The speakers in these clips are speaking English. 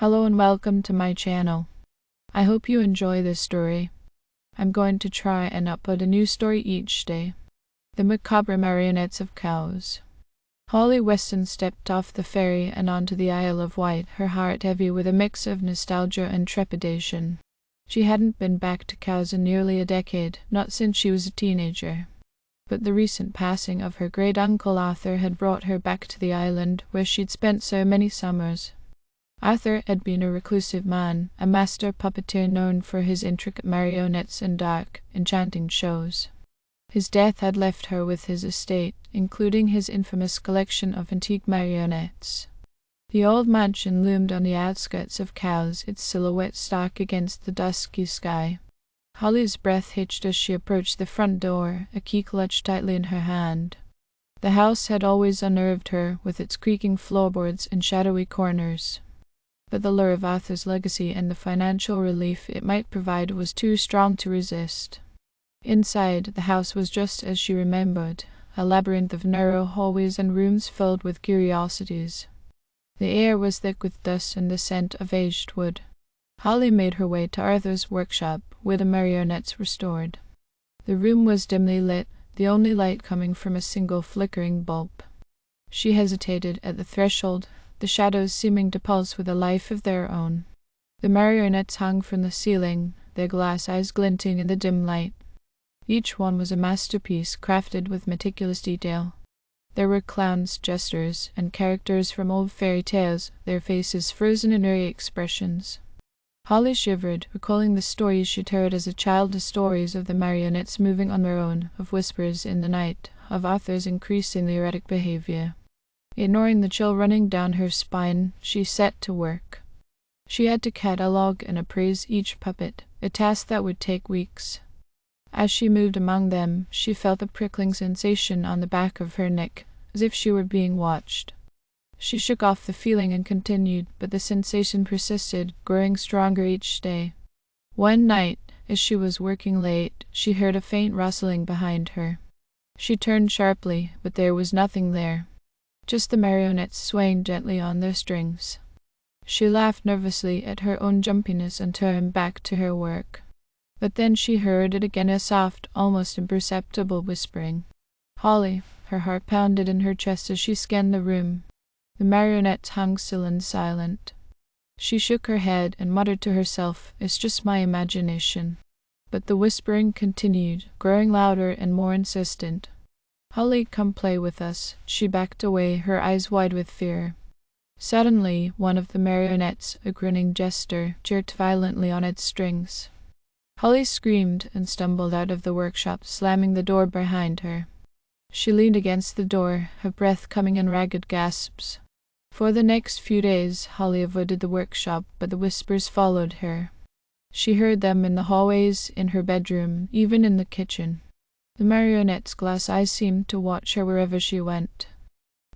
Hello and welcome to my channel. I hope you enjoy this story. I'm going to try and upload a new story each day. The Macabre Marionettes of Cows. Holly Weston stepped off the ferry and onto the Isle of Wight, her heart heavy with a mix of nostalgia and trepidation. She hadn't been back to Cowes in nearly a decade, not since she was a teenager. But the recent passing of her great-uncle Arthur had brought her back to the island where she'd spent so many summers. Arthur had been a reclusive man, a master puppeteer known for his intricate marionettes and dark, enchanting shows. His death had left her with his estate, including his infamous collection of antique marionettes. The old mansion loomed on the outskirts of Cowes, its silhouette stark against the dusky sky. Holly's breath hitched as she approached the front door, a key clutched tightly in her hand. The house had always unnerved her, with its creaking floorboards and shadowy corners. But the lure of Arthur's legacy and the financial relief it might provide was too strong to resist. Inside, the house was just as she remembered, a labyrinth of narrow hallways and rooms filled with curiosities. The air was thick with dust and the scent of aged wood. Holly made her way to Arthur's workshop, where the marionettes were stored. The room was dimly lit, the only light coming from a single flickering bulb. She hesitated at the threshold, the shadows seeming to pulse with a life of their own. The marionettes hung from the ceiling, their glass eyes glinting in the dim light. Each one was a masterpiece crafted with meticulous detail. There were clowns, jesters, and characters from old fairy tales, their faces frozen in eerie expressions. Holly shivered, recalling the stories she'd heard as a child, the stories of the marionettes moving on their own, of whispers in the night, of Arthur's increasingly erratic behavior. Ignoring the chill running down her spine, she set to work. She had to catalogue and appraise each puppet, a task that would take weeks. As she moved among them, she felt a prickling sensation on the back of her neck, as if she were being watched. She shook off the feeling and continued, but the sensation persisted, growing stronger each day. One night, as she was working late, she heard a faint rustling behind her. She turned sharply, but there was nothing there. Just the marionettes swaying gently on their strings. She laughed nervously at her own jumpiness and turned back to her work. But then she heard it again, a soft, almost imperceptible whispering. Holly, her heart pounded in her chest as she scanned the room. The marionettes hung still and silent. She shook her head and muttered to herself, "It's just my imagination." But the whispering continued, growing louder and more insistent. "Holly, come play with us." She backed away, her eyes wide with fear. Suddenly, one of the marionettes, a grinning jester, jerked violently on its strings. Holly screamed and stumbled out of the workshop, slamming the door behind her. She leaned against the door, her breath coming in ragged gasps. For the next few days, Holly avoided the workshop, but the whispers followed her. She heard them in the hallways, in her bedroom, even in the kitchen. The marionette's glass eyes seemed to watch her wherever she went.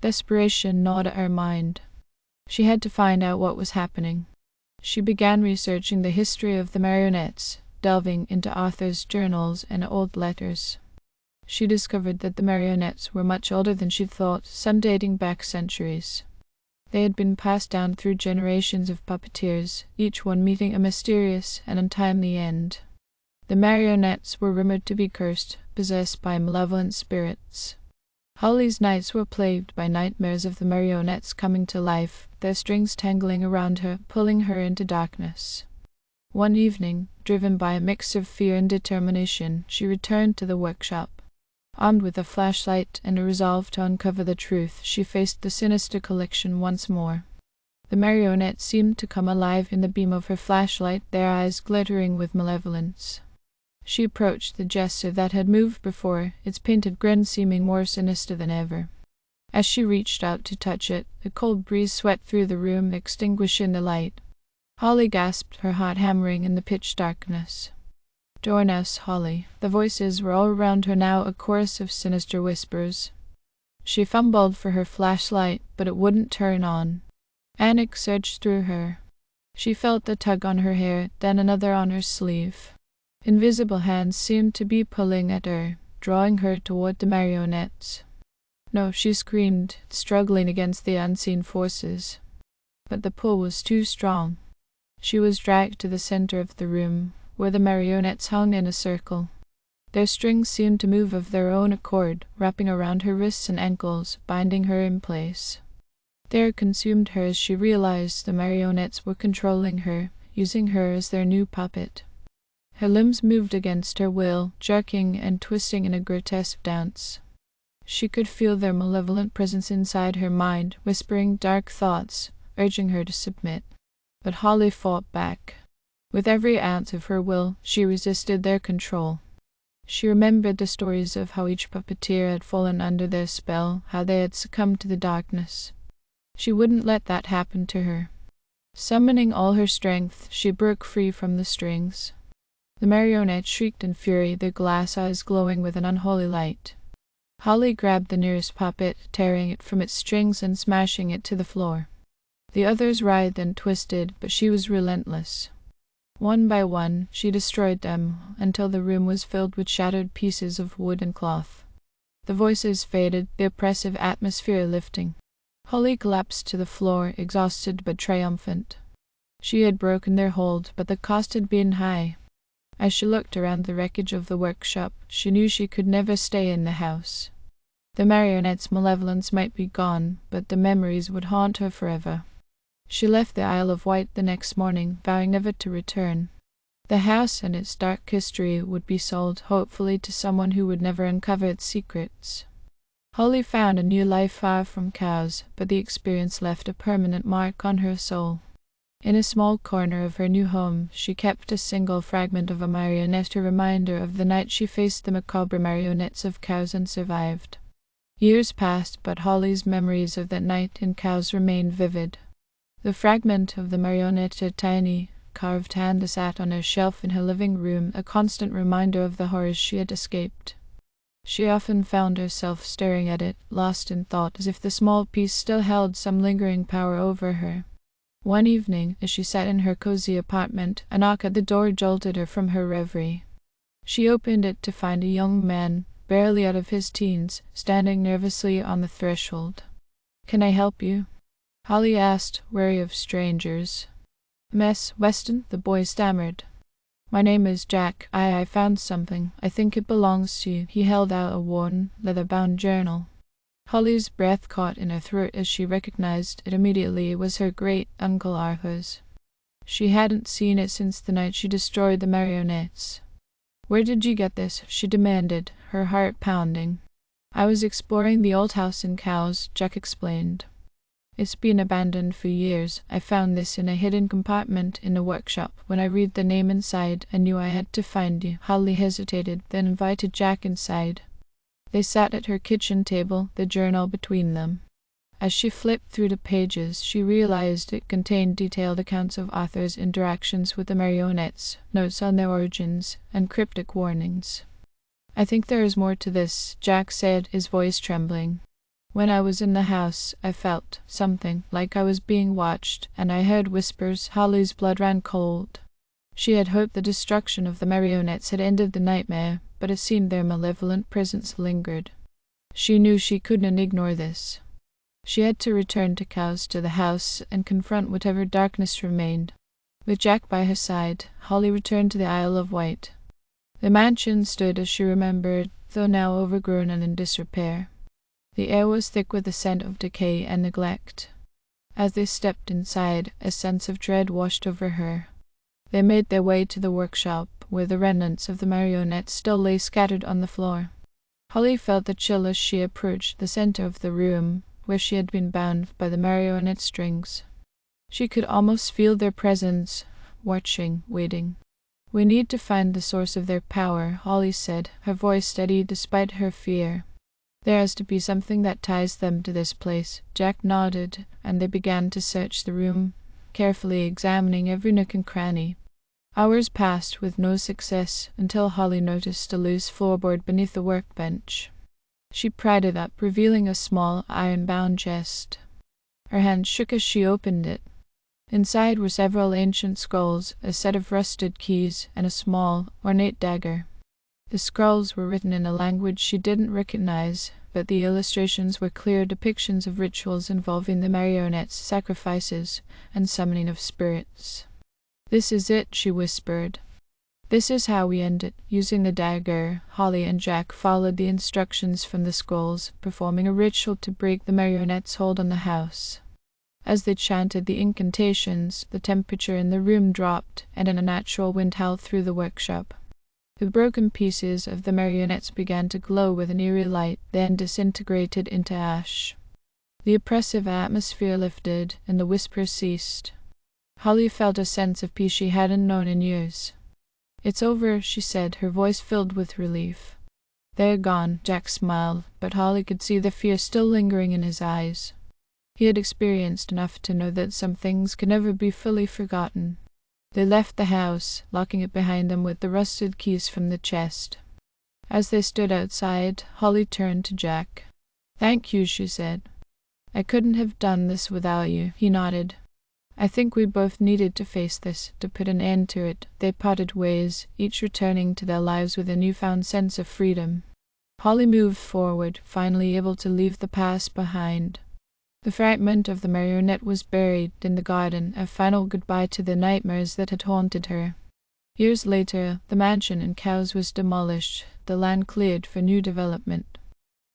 Desperation gnawed at her mind. She had to find out what was happening. She began researching the history of the marionettes, delving into Arthur's journals and old letters. She discovered that the marionettes were much older than she'd thought, some dating back centuries. They had been passed down through generations of puppeteers, each one meeting a mysterious and untimely end. The marionettes were rumored to be cursed, possessed by malevolent spirits. Holly's nights were plagued by nightmares of the marionettes coming to life, their strings tangling around her, pulling her into darkness. One evening, driven by a mix of fear and determination, she returned to the workshop. Armed with a flashlight and a resolve to uncover the truth, she faced the sinister collection once more. The marionettes seemed to come alive in the beam of her flashlight, their eyes glittering with malevolence. She approached the jester that had moved before, its painted grin seeming more sinister than ever. As she reached out to touch it, a cold breeze swept through the room, extinguishing the light. Holly gasped, her heart hammering in the pitch darkness. "Join us, Holly." The voices were all around her now, a chorus of sinister whispers. She fumbled for her flashlight, but it wouldn't turn on. Panic surged through her. She felt a tug on her hair, then another on her sleeve. Invisible hands seemed to be pulling at her, drawing her toward the marionettes. "No," she screamed, struggling against the unseen forces. but the pull was too strong. She was dragged to the center of the room, where the marionettes hung in a circle. Their strings seemed to move of their own accord, wrapping around her wrists and ankles, binding her in place. Terror consumed her as she realized the marionettes were controlling her, using her as their new puppet. Her limbs moved against her will, jerking and twisting in a grotesque dance. She could feel their malevolent presence inside her mind, whispering dark thoughts, urging her to submit. But Holly fought back. With every ounce of her will, she resisted their control. She remembered the stories of how each puppeteer had fallen under their spell, how they had succumbed to the darkness. She wouldn't let that happen to her. Summoning all her strength, she broke free from the strings. The marionette shrieked in fury, their glass eyes glowing with an unholy light. Holly grabbed the nearest puppet, tearing it from its strings and smashing it to the floor. The others writhed and twisted, but she was relentless. One by one, she destroyed them, until the room was filled with shattered pieces of wood and cloth. The voices faded, the oppressive atmosphere lifting. Holly collapsed to the floor, exhausted but triumphant. She had broken their hold, but the cost had been high. As she looked around the wreckage of the workshop, she knew she could never stay in the house. The marionette's malevolence might be gone, but the memories would haunt her forever. She left the Isle of Wight the next morning, vowing never to return. The house and its dark history would be sold, hopefully to someone who would never uncover its secrets. Holly found a new life far from Cowes, but the experience left a permanent mark on her soul. In a small corner of her new home, she kept a single fragment of a marionette, a reminder of the night she faced the macabre marionettes of Cowes and survived. Years passed, but Holly's memories of that night in Cowes remained vivid. The fragment of the marionette, a tiny, carved hand, sat on a shelf in her living room, a constant reminder of the horrors she had escaped. She often found herself staring at it, lost in thought, as if the small piece still held some lingering power over her. One evening, as she sat in her cozy apartment, a knock at the door jolted her from her reverie. She opened it to find a young man, barely out of his teens, standing nervously on the threshold. "Can I help you?" Holly asked, wary of strangers. "Miss Weston," the boy stammered. "My name is Jack. I found something. I think it belongs to you." He held out a worn, leather-bound journal. Holly's breath caught in her throat as she recognized it immediately. It was her great-uncle Arthur's. She hadn't seen it since the night she destroyed the marionettes. "Where did you get this?" she demanded, her heart pounding. "I was exploring the old house in Cowes," Jack explained. "It's been abandoned for years. I found this in a hidden compartment in the workshop. When I read the name inside, I knew I had to find you." Holly hesitated, then invited Jack inside. They sat at her kitchen table, the journal between them. As she flipped through the pages, she realized it contained detailed accounts of Arthur's interactions with the marionettes, notes on their origins, and cryptic warnings. "I think there is more to this," Jack said, his voice trembling. "When I was in the house, I felt something, like I was being watched, and I heard whispers." Holly's blood ran cold. She had hoped the destruction of the marionettes had ended the nightmare, but it seemed their malevolent presence lingered. She knew she couldn't ignore this. She had to return to Cowes, to the house, and confront whatever darkness remained. With Jack by her side, Holly returned to the Isle of Wight. The mansion stood as she remembered, though now overgrown and in disrepair. The air was thick with the scent of decay and neglect. As they stepped inside, a sense of dread washed over her. They made their way to the workshop, where the remnants of the marionettes still lay scattered on the floor. Holly felt a chill as she approached the center of the room, where she had been bound by the marionette strings. She could almost feel their presence, watching, waiting. "We need to find the source of their power," Holly said, her voice steady despite her fear. "There has to be something that ties them to this place." Jack nodded, and they began to search the room, carefully examining every nook and cranny. Hours passed with no success, until Holly noticed a loose floorboard beneath the workbench. She pried it up, revealing a small, iron-bound chest. Her hand shook as she opened it. Inside were several ancient scrolls, a set of rusted keys, and a small, ornate dagger. The scrolls were written in a language she didn't recognize, but the illustrations were clear depictions of rituals involving the marionettes, sacrifices, and summoning of spirits. "This is it," she whispered. "This is how we end it." Using the dagger, Holly and Jack followed the instructions from the scrolls, performing a ritual to break the marionettes' hold on the house. As they chanted the incantations, the temperature in the room dropped, and an unnatural wind howled through the workshop. The broken pieces of the marionettes began to glow with an eerie light, then disintegrated into ash. The oppressive atmosphere lifted, and the whispers ceased. Holly felt a sense of peace she hadn't known in years. "It's over," she said, her voice filled with relief. "They're gone," Jack smiled, but Holly could see the fear still lingering in his eyes. He had experienced enough to know that some things could never be fully forgotten. They left the house, locking it behind them with the rusted keys from the chest. As they stood outside, Holly turned to Jack. "Thank you," she said. "I couldn't have done this without you." He nodded. "I think we both needed to face this, to put an end to it." They parted ways, each returning to their lives with a newfound sense of freedom. Holly moved forward, finally able to leave the past behind. The fragment of the marionette was buried in the garden, a final goodbye to the nightmares that had haunted her. Years later, the mansion in Cowes was demolished, the land cleared for new development.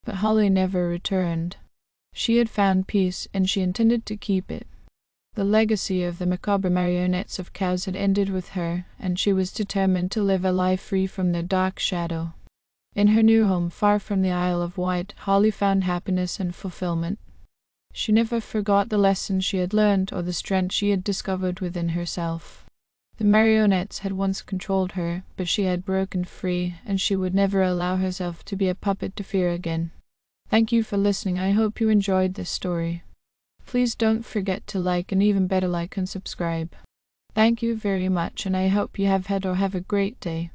But Holly never returned. She had found peace, and she intended to keep it. The legacy of the macabre marionettes of Cowes had ended with her, and she was determined to live a life free from their dark shadow. In her new home, far from the Isle of Wight, Holly found happiness and fulfillment. She never forgot the lessons she had learned or the strength she had discovered within herself. The marionettes had once controlled her, but she had broken free, and she would never allow herself to be a puppet to fear again. Thank you for listening. I hope you enjoyed this story. Please don't forget to like, and even better, like and subscribe. Thank you very much, and I hope you have had or have a great day.